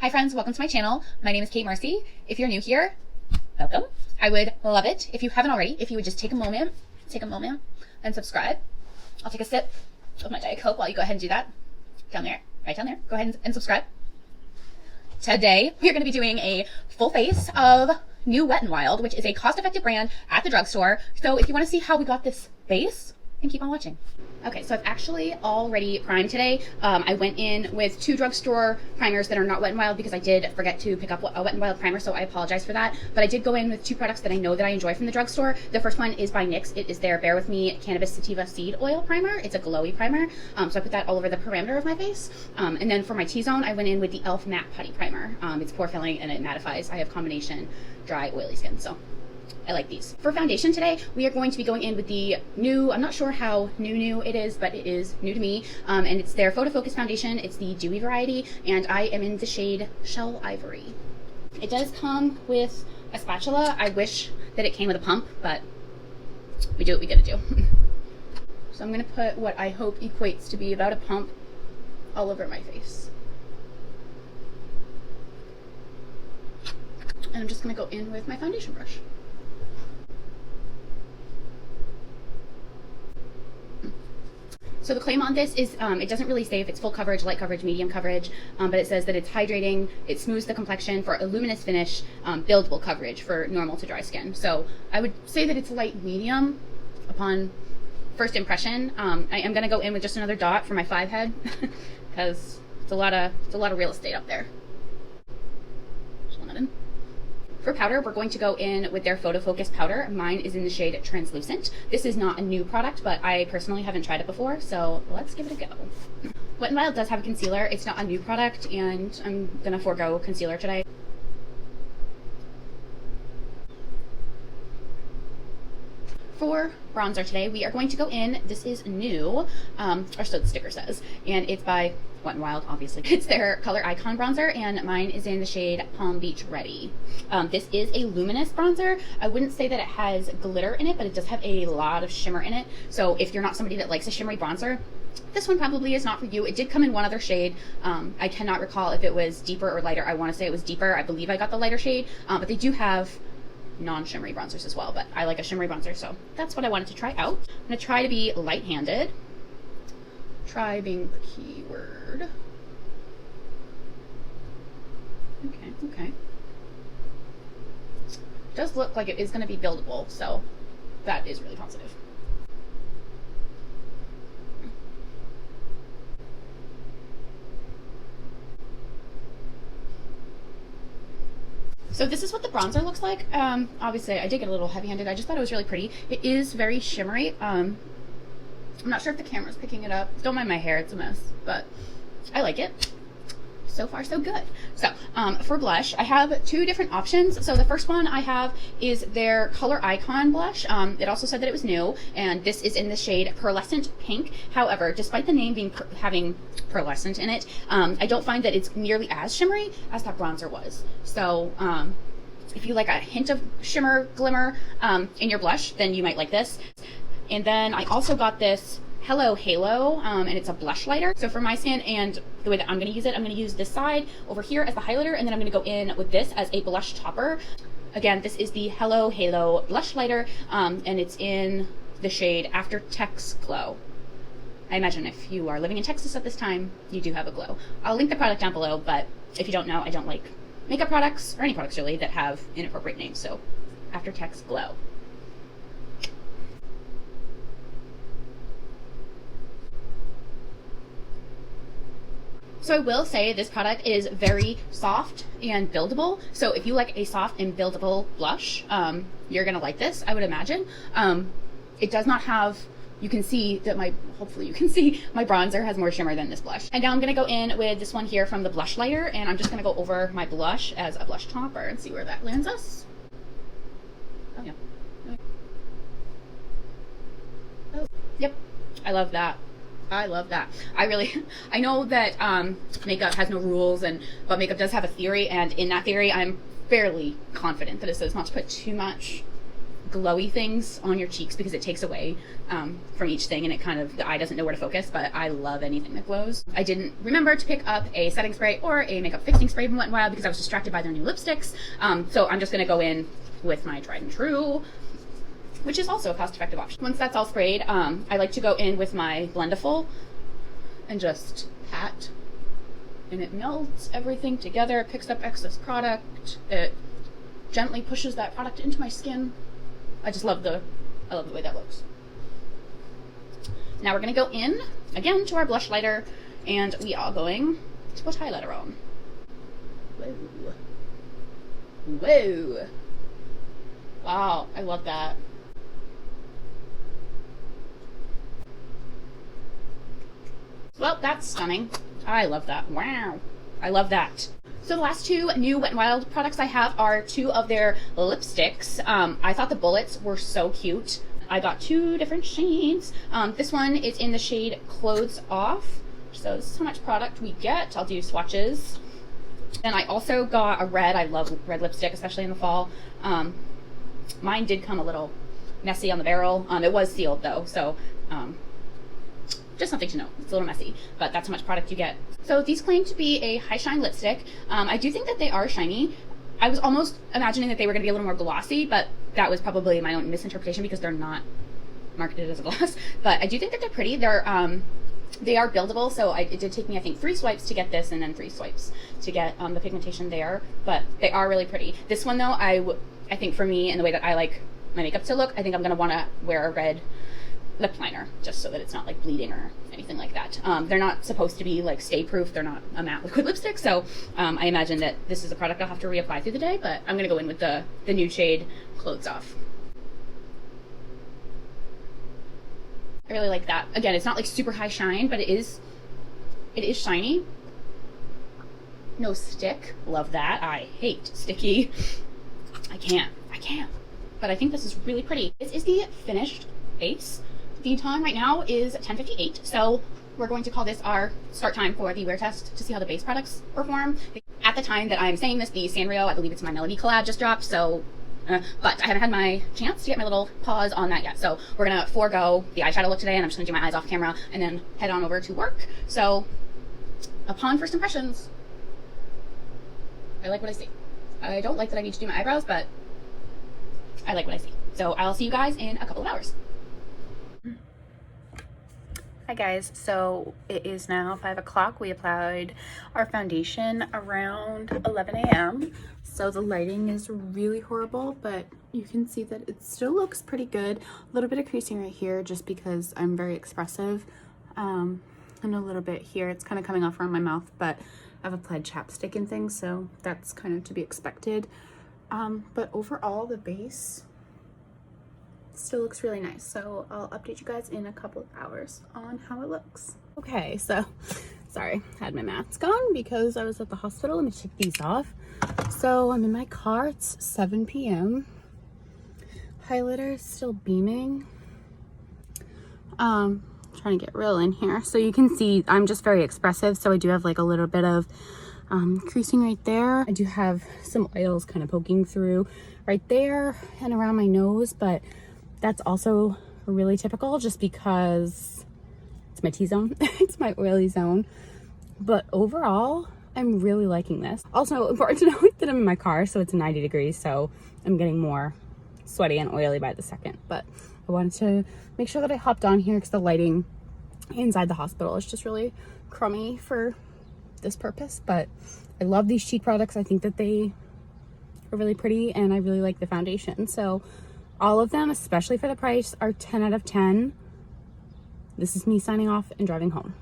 Hi friends, welcome to my channel. My name is Kate Marcy. If you're new here, welcome. I would love it if you haven't already, if you would just take a moment and subscribe. I'll take a sip of my Diet Coke while you go ahead and do that. Down there, right down there. Go ahead and subscribe. Today, we're going to be doing a full face of new Wet n Wild, which is a cost-effective brand at the drugstore. So if you want to see how we got this base, then keep on watching. Okay, so I've actually already primed today. I went in with 2 drugstore primers that are not Wet n Wild because I did forget to pick up a Wet n Wild primer, so I apologize for that. But I did go in with 2 products that I know that I enjoy from the drugstore. The first one is by NYX. It is their Bear With Me Cannabis Sativa Seed Oil Primer. It's a glowy primer, so I put that all over the perimeter of my face. And then for my T-zone, I went in with the e.l.f. Matte Putty Primer. It's pore filling and it mattifies. I have combination dry, oily skin, so I like these. For foundation today, we are going to be going in with the new, I'm not sure how new it is, but it is new to me, and it's their Photo Focus foundation. It's the DEWY variety, and I am in the shade Shell Ivory. It does come with a spatula. I wish that it came with a pump, but we do what we gotta do. So I'm gonna put what I hope equates to be about a pump all over my face. And I'm just gonna go in with my foundation brush. So the claim on this is, it doesn't really say if it's full coverage, light coverage, medium coverage, but it says that it's hydrating, it smooths the complexion for a luminous finish, buildable coverage for normal to dry skin. So I would say that it's light medium upon first impression. I am going to go in with just another dot for my 5 head because it's a lot of real estate up there. Just one of them. For powder, we're going to go in with their Photo Focus powder. Mine is in the shade Translucent. This is not a new product, but I personally haven't tried it before, so let's give it a go. Wet n Wild does have a concealer. It's not a new product, and I'm gonna forego concealer today. For bronzer today, we are going to go in, this is new, or so the sticker says, and it's by Wet n Wild, obviously. It's their Color Icon bronzer, and mine is in the shade Palm Beach Ready. This is a luminous bronzer. I wouldn't say that it has glitter in it, but it does have a lot of shimmer in it. So if you're not somebody that likes a shimmery bronzer, this one probably is not for you. It did come in one other shade. I cannot recall if it was deeper or lighter. I want to say it was deeper. I believe I got the lighter shade, but they do have non-shimmery bronzers as well, but I like a shimmery bronzer, so that's what I wanted to try out. I'm going to try to be light-handed. Try being the key word. Okay. It does look like it is going to be buildable, so that is really positive. So this is what the bronzer looks like. Obviously, I did get a little heavy-handed. I just thought it was really pretty. It is very shimmery. I'm not sure if the camera's picking it up. Don't mind my hair, it's a mess, but I like it. So far, so good. So for blush, I have 2 different options. So the first one I have is their Color Icon blush. It also said that it was new, and this is in the shade Pearlescent Pink. However, despite the name having pearlescent in it, I don't find that it's nearly as shimmery as that bronzer was. So if you like a hint of shimmer, glimmer in your blush, then you might like this. And then I also got this Hello Halo, and it's a blush lighter. So for my skin and the way that I'm going to use it, I'm going to use this side over here as the highlighter, and then I'm going to go in with this as a blush topper. Again, this is the Hello Halo blush lighter, and it's in the shade After Tex Glow. I imagine if you are living in Texas at this time, you do have a glow. I'll link the product down below, but if you don't know, I don't like makeup products, or any products really, that have inappropriate names, so After Tex Glow. So I will say this product is very soft and buildable. So if you like a soft and buildable blush, you're gonna like this, I would imagine. It does not have, you can see that hopefully you can see my bronzer has more shimmer than this blush. And now I'm gonna go in with this one here from the Blushlighter, and I'm just gonna go over my blush as a blush topper and see where that lands us. Oh yeah. Oh, yep, I love that. I love that. I know that makeup has no rules, but makeup does have a theory, and in that theory, I'm fairly confident that it says not to put too much glowy things on your cheeks because it takes away from each thing, and it kind of, the eye doesn't know where to focus, but I love anything that glows. I didn't remember to pick up a setting spray or a makeup fixing spray from Wet n Wild because I was distracted by their new lipsticks. So I'm just gonna go in with my tried and true, which is also a cost-effective option. Once that's all sprayed, I like to go in with my Blendiful and just pat, and it melts everything together. It picks up excess product. It gently pushes that product into my skin. I love the way that looks. Now we're gonna go in again to our blush lighter, and we are going to put highlighter on. Whoa. Whoa. Wow, I love that. Well, that's stunning. I love that. Wow. I love that. So the last two new Wet n Wild products I have are two of their lipsticks. I thought the bullets were so cute. I got two different shades. This one is in the shade Clothes Off. So this is how much product we get. I'll do swatches. Then I also got a red. I love red lipstick, especially in the fall. Mine did come a little messy on the barrel. It was sealed though, so just something to know. It's a little messy, but that's how much product you get. So these claim to be a high shine lipstick. I do think that they are shiny. I was almost imagining that they were going to be a little more glossy, but that was probably my own misinterpretation because they're not marketed as a gloss. But I do think that they're pretty. They are buildable, so it did take me, I think, 3 swipes to get this and then 3 swipes to get the pigmentation there, but they are really pretty. This one though, I think for me and the way that I like my makeup to look, I think I'm going to want to wear a red lip liner just so that it's not like bleeding or anything like that. They're not supposed to be like stay proof. They're not a matte liquid lipstick, so I imagine that this is a product I'll have to reapply through the day, but I'm gonna go in with the new shade Clothes Off. I really like that. Again, it's not like super high shine, but it is shiny. No stick. Love that. I hate sticky. I can't. But I think this is really pretty. This is the finished base. The time right now is 10:58, so we're going to call this our start time for the wear test to see how the base products perform. At the time that I'm saying this, the Sanrio, I believe it's my Melody collab, just dropped, so, but I haven't had my chance to get my little pause on that yet, so we're gonna forego the eyeshadow look today, and I'm just gonna do my eyes off camera and then head on over to work. So, upon first impressions, I like what I see. I don't like that I need to do my eyebrows, but I like what I see. So I'll see you guys in a couple of hours. Hi guys, so it is now 5 o'clock. We applied our foundation around 11 a.m. So the lighting is really horrible, but you can see that it still looks pretty good. A little bit of creasing right here just because I'm very expressive. And a little bit here. It's kind of coming off around my mouth, but I've applied chapstick and things, so that's kind of to be expected. But overall, the base still looks really nice, so I'll update you guys in a couple of hours on how it looks. Okay, so sorry, I had my mask on because I was at the hospital. Let me take these off. So I'm in my car. It's 7 p.m. Highlighter is still beaming. Trying to get real in here, so you can see I'm just very expressive, so I do have like a little bit of creasing right there. I do have some oils kind of poking through right there and around my nose, but that's also really typical just because it's my T-zone. It's my oily zone. But overall, I'm really liking this. Also, important to note that I'm in my car, so it's 90 degrees, so I'm getting more sweaty and oily by the second. But I wanted to make sure that I hopped on here because the lighting inside the hospital is just really crummy for this purpose. But I love these cheek products. I think that they are really pretty, and I really like the foundation. So all of them, especially for the price, are 10 out of 10. This is me signing off and driving home.